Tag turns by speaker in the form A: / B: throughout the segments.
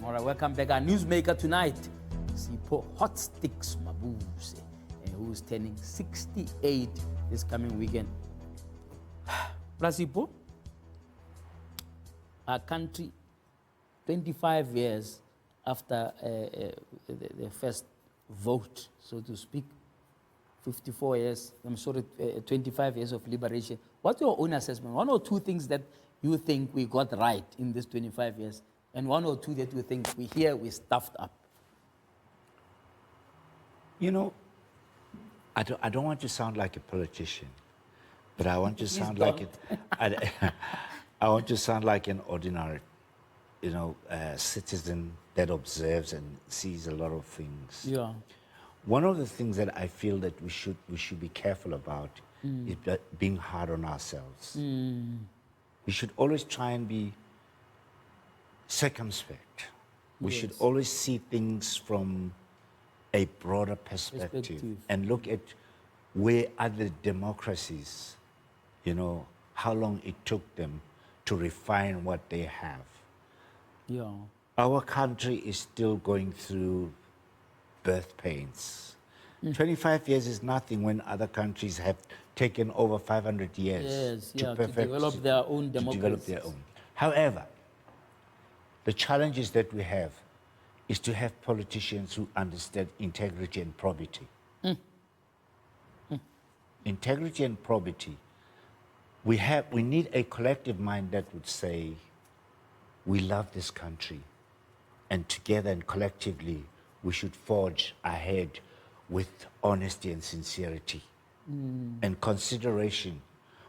A: All right, welcome back. Our newsmaker tonight, Sipho Hotstix Mabuse, who's turning 68 this coming weekend. Plus, Sipho, our country, 25 years after the first vote, so to speak, 54 years, 25 years of liberation. What's your own assessment? One or two things that you think we got right in this 25 years, and one or two that you think we stuffed up?
B: You know, I don't want to sound like a politician, but I want to sound like it. I want to sound like an ordinary, citizen that observes and sees a lot of things.
A: Yeah.
B: One of the things that I feel that we should be careful about is being hard on ourselves. We should always try and be circumspect. We should always see things from a broader perspective and look at where other democracies, how long it took them to refine what they have.
A: Yeah.
B: Our country is still going through birth pains. 25 years is nothing when other countries have taken over 500 years
A: to develop their own democracies.
B: However, the challenges that we have is to have politicians who understand integrity and probity. Integrity and probity. We need a collective mind that would say, we love this country, and together and collectively, we should forge ahead with honesty and sincerity and consideration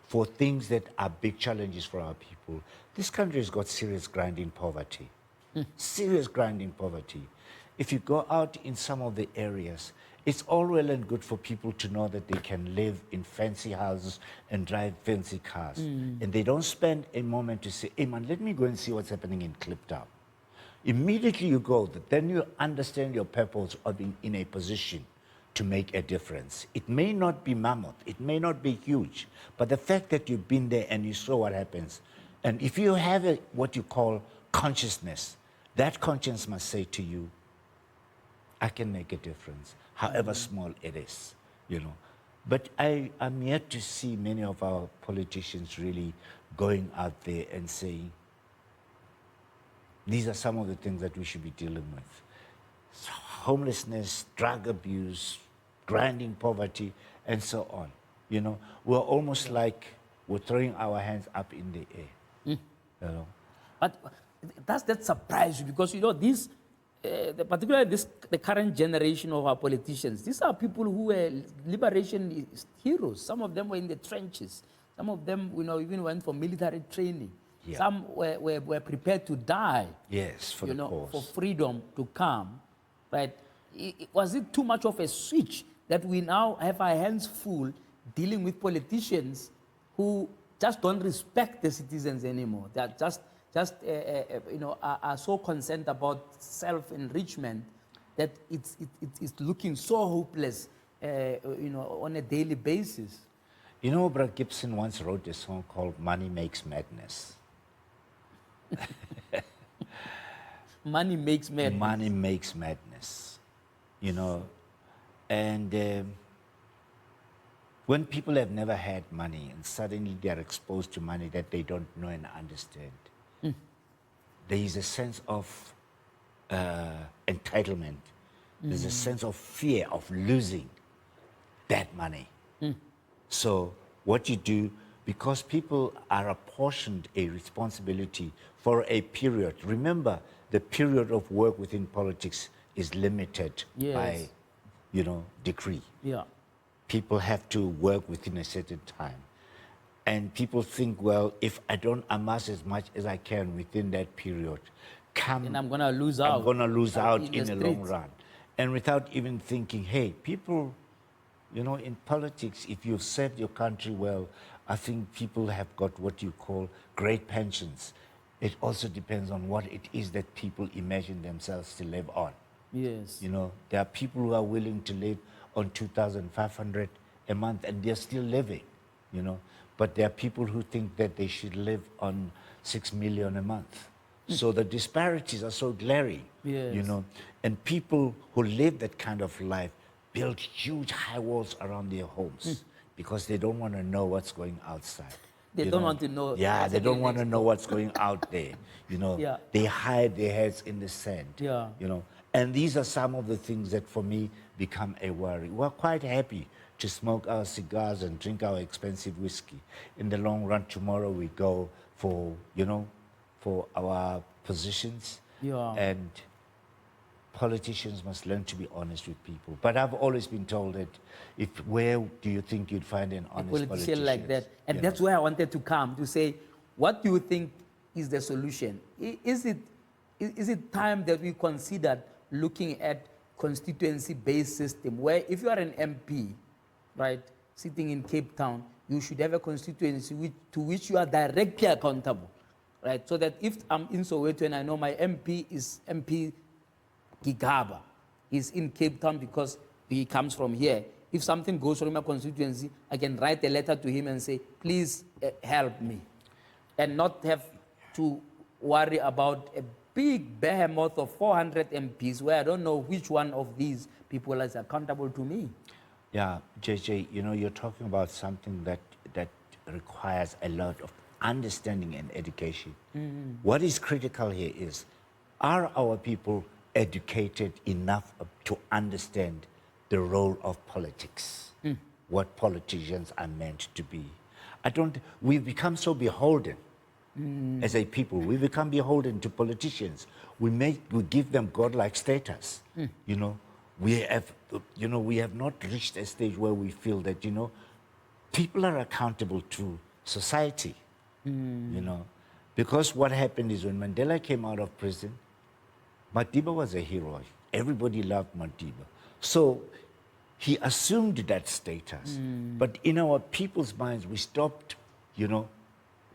B: for things that are big challenges for our people. This country has got serious grinding poverty. Serious grinding poverty. If you go out in some of the areas, it's all well and good for people to know that they can live in fancy houses and drive fancy cars. And they don't spend a moment to say, hey man, let me go and see what's happening in Kliptown. Immediately you go, then you understand your purpose of being in a position to make a difference. It may not be mammoth, it may not be huge, but the fact that you've been there and you saw what happens, and if you have what you call consciousness, that conscience must say to you, I can make a difference, however small it is, But I'm yet to see many of our politicians really going out there and saying, these are some of the things that we should be dealing with. So homelessness, drug abuse, grinding poverty, and so on. We're almost like we're throwing our hands up in the air.
A: But does that surprise you? Because, these, particularly the current generation of our politicians, these are people who were liberation heroes. Some of them were in the trenches. Some of them, even went for military training. Yeah. Some were prepared to die.
B: Yes, for the cause.
A: For freedom to come, right? Was it too much of a switch that we now have our hands full dealing with politicians who just don't respect the citizens anymore? That are so concerned about self-enrichment that it's looking so hopeless, on a daily basis.
B: Brad Gibson once wrote a song called Money Makes Madness.
A: Money makes madness.
B: Money makes madness. And when people have never had money and suddenly they are exposed to money that they don't know and understand, there is a sense of entitlement. There's a sense of fear of losing that money. So what you do, because people are apportioned a responsibility for a period. Remember, the period of work within politics is limited by, decree.
A: Yeah.
B: People have to work within a certain time. And people think, well, if I don't amass as much as I can within that period,
A: and I'm going to lose out.
B: I'm going to lose out in the long run. And without even thinking, hey, people, in politics, if you've served your country well, I think people have got what you call great pensions. It also depends on what it is that people imagine themselves to live on.
A: Yes.
B: There are people who are willing to live on 2,500 a month and they're still living, But there are people who think that they should live on 6 million a month. So the disparities are so glaring, you
A: Yes.
B: know. And people who live that kind of life build huge high walls around their homes because they don't want to know what's going outside.
A: They
B: you
A: don't
B: know.
A: want to know
B: Yeah,
A: what's
B: they don't
A: happening
B: want to
A: next
B: know
A: door.
B: what's going out there. You know,
A: Yeah.
B: they hide their heads in the sand.
A: Yeah.
B: You know, and these are some of the things that for me become a worry. We're quite happy to smoke our cigars and drink our expensive whiskey. In the long run, tomorrow we go for, you know, for our positions.
A: Yeah.
B: And politicians must learn to be honest with people. But I've always been told that where do you think you'd find an
A: A
B: honest
A: politician like that. And
B: You
A: that's
B: know?
A: where I wanted to come to say, what do you think is the solution? Is it time that we considered looking at constituency-based system where if you are an MP, right, sitting in Cape Town, you should have a constituency to which you are directly accountable, right? So that if I'm in Soweto and I know my MP is MP Gigaba, he's in Cape Town because he comes from here. If something goes wrong in my constituency, I can write a letter to him and say, please help me. And not have to worry about a big behemoth of 400 MPs where I don't know which one of these people is accountable to me.
B: Yeah, JJ, you know, you're talking about something that requires a lot of understanding and education. What is critical here is, are our people educated enough to understand the role of politics, what politicians are meant to be? We've become so beholden as a people. We become beholden to politicians. We give them godlike status. You know, we have not reached a stage where we feel that, you know, people are accountable to society. You know, because what happened is when Mandela came out of prison, Madiba was a hero. Everybody loved Madiba. So he assumed that status. But in our people's minds, we stopped, you know,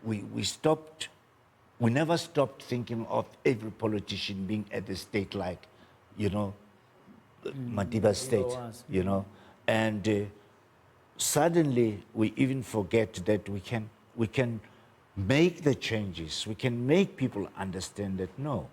B: we never stopped thinking of every politician being at the state like, you know, Madiba's state,
A: was.
B: you know. And suddenly we even forget that we can make the changes. We can make people understand that, no,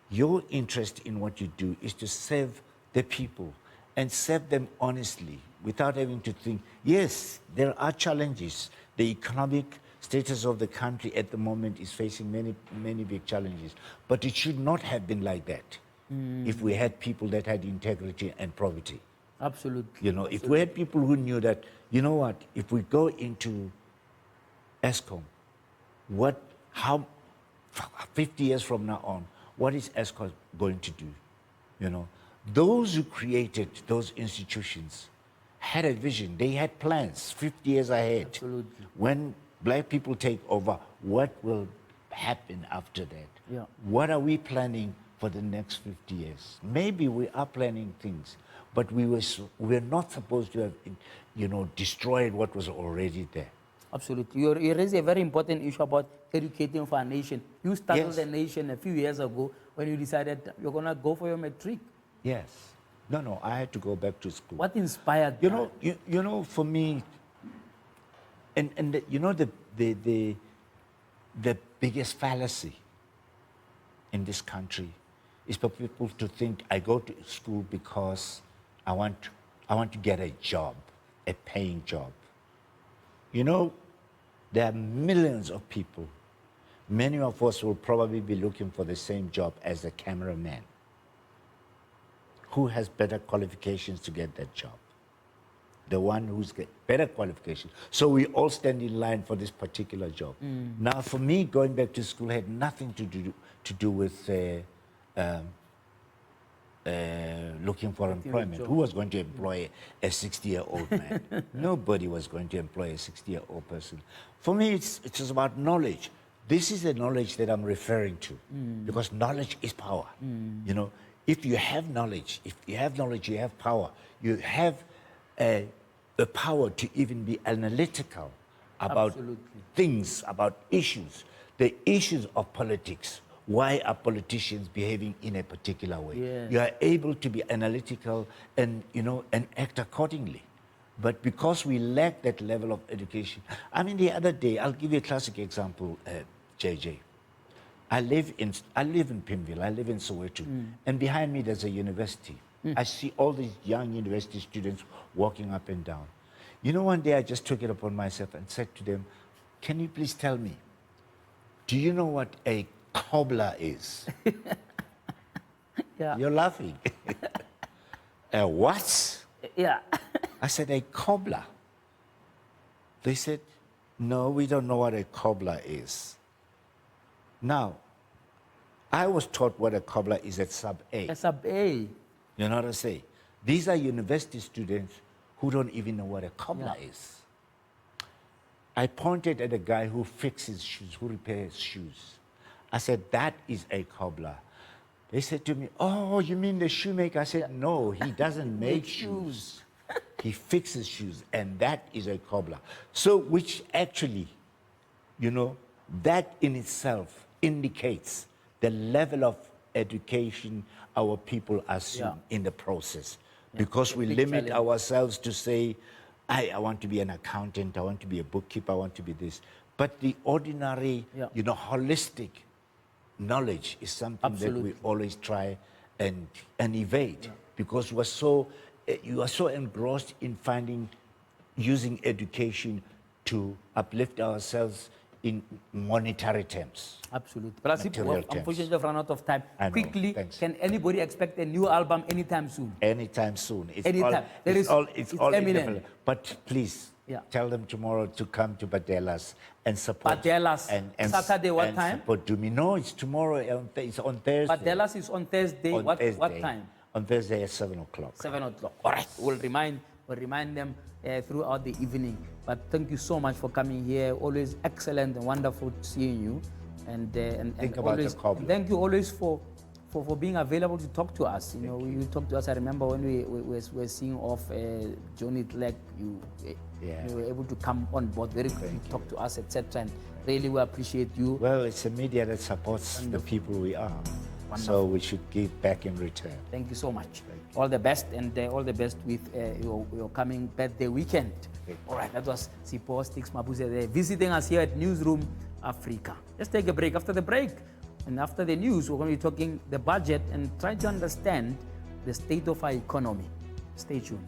B: your interest in what you do is to serve the people and serve them honestly without having to think, yes, there are challenges. The economic status of the country at the moment is facing many, many big challenges. But it should not have been like that if we had people that had integrity and probity.
A: Absolutely.
B: You know, if we had people who knew that, you know what, if we go into ESCOM, how 50 years from now on, what is ESCOM going to do? You know, those who created those institutions had a vision. They had plans 50 years ahead.
A: Absolutely.
B: When black people take over, what will happen after that?
A: Yeah.
B: What are we planning for the next 50 years? Maybe we are planning things, but we're not supposed to have, you know, destroyed what was already there.
A: Absolutely. You raise a very important issue about educating for our nation. You started
B: Yes.
A: the nation a few years ago when you decided you're going to go for your matric.
B: Yes. No, I had to go back to school.
A: What inspired
B: You
A: that?
B: know, you know, for me, you know, the biggest fallacy in this country is for people to think I go to school because I want to get a job, a paying job. You know, there are millions of people. Many of us will probably be looking for the same job as a cameraman. Who has better qualifications to get that job? The one who's got better qualifications. So we all stand in line for this particular job. Now, for me, going back to school had nothing to do with looking for employment.
A: job.
B: Who was going to employ a 60-year-old man? Nobody was going to employ a 60-year-old person. For me, it's just about knowledge. This is the knowledge that I'm referring to, because knowledge is power. You know, if you have knowledge, you have power. You have the power to even be analytical about
A: Absolutely.
B: things, about issues, the issues of politics. Why are politicians behaving in a particular way?
A: Yes.
B: You are able to be analytical and, you know, and act accordingly. But because we lack that level of education, I mean, the other day, I'll give you a classic example, JJ. I live in Pimville, I live in Soweto, and behind me there's a university. I see all these young university students walking up and down. You know, one day I just took it upon myself and said to them, can you please tell me, do you know what a cobbler is?
A: Yeah.
B: You're laughing. A what?
A: Yeah.
B: I said, a cobbler. They said, no, we don't know what a cobbler is. Now, I was taught what a cobbler is at sub A.
A: A sub A.
B: You know what I say? These are university students who don't even know what a cobbler is. I pointed at a guy who fixes shoes, who repairs shoes. I said, that is a cobbler. They said to me, oh, you mean the shoemaker? I said, no, he doesn't make shoes. He fixes shoes, and that is a cobbler. So, which actually, you know, that in itself indicates the level of education our people assume in the process. Because we limit ourselves to say, I want to be an accountant, I want to be a bookkeeper, I want to be this. But the ordinary, you know, holistic knowledge is something that we always try and evade because we're so, you are so engrossed in using education to uplift ourselves in monetary terms.
A: Absolutely. But unfortunately, I've run out of time.
B: I know,
A: Quickly,
B: thanks.
A: can anybody expect a new album anytime soon?
B: Anytime soon. It's
A: Anytime.
B: it's all
A: eminent.
B: indefinite. But please, tell them tomorrow to come to Badelas and support.
A: Badelas.
B: And
A: Saturday, what
B: and
A: time?
B: Support Dumi. No, it's tomorrow. It's on Thursday.
A: Badelas is on Thursday.
B: On
A: What
B: Thursday.
A: time?
B: On Thursday at 7 o'clock.
A: 7 o'clock. All right. We'll remind them throughout the evening. But thank you so much for coming here. Always excellent and wonderful seeing you. And
B: Think about
A: always,
B: the cobbler.
A: thank you always for being available to talk to us. You know, you talk to us. I remember when we were seeing off Johnny Clegg, you were able to come on board very quickly, talk to us, etc. And really, we appreciate you.
B: Well, it's a media that supports the people we are. So we should give back in return.
A: Thank you so much. All the best, and all the best with your coming birthday weekend. All right, that was Sipho Hotstix Mabuse there, visiting us here at Newsroom Africa. Let's take a break. After the break, and after the news, we're going to be talking the budget and try to understand the state of our economy. Stay tuned.